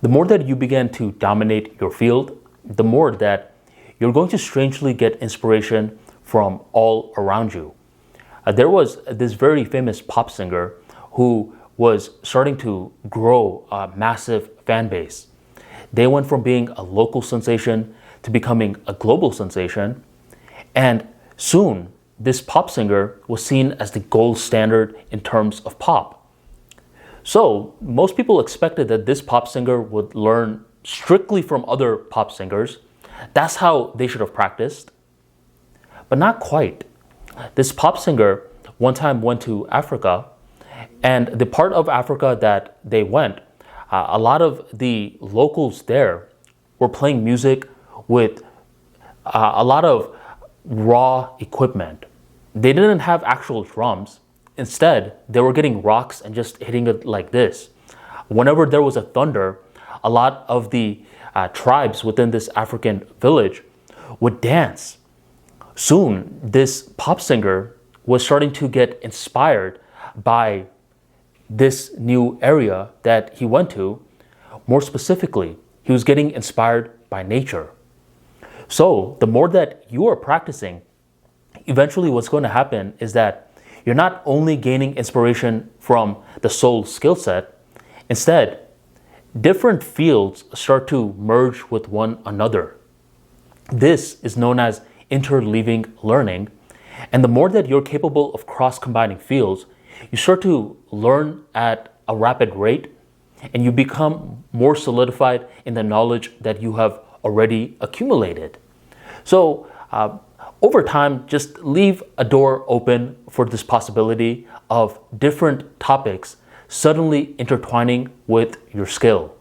The more that you begin to dominate your field, the more that you're going to strangely get inspiration from all around you. There was this very famous pop singer who was starting to grow a massive fan base. They went from being a local sensation to becoming a global sensation, and soon this pop singer was seen as the gold standard in terms of pop. So most people expected that this pop singer would learn strictly from other pop singers. That's how they should have practiced. But not quite. This pop singer one time went to Africa, and the part of Africa that they went, a lot of the locals there were playing music with a lot of raw equipment. They didn't have actual drums. Instead, they were getting rocks and just hitting it like this. Whenever there was a thunder, a lot of the tribes within this African village would dance. Soon, this pop singer was starting to get inspired by this new area that he went to. More specifically, he was getting inspired by nature. So the more that you are practicing, eventually what's going to happen is that you're not only gaining inspiration from the sole skill set, instead, different fields start to merge with one another. This is known as interleaving learning, and the more that you're capable of cross-combining fields, you start to learn at a rapid rate, and you become more solidified in the knowledge that you have already accumulated. So, over time, just leave a door open for this possibility of different topics suddenly intertwining with your skill.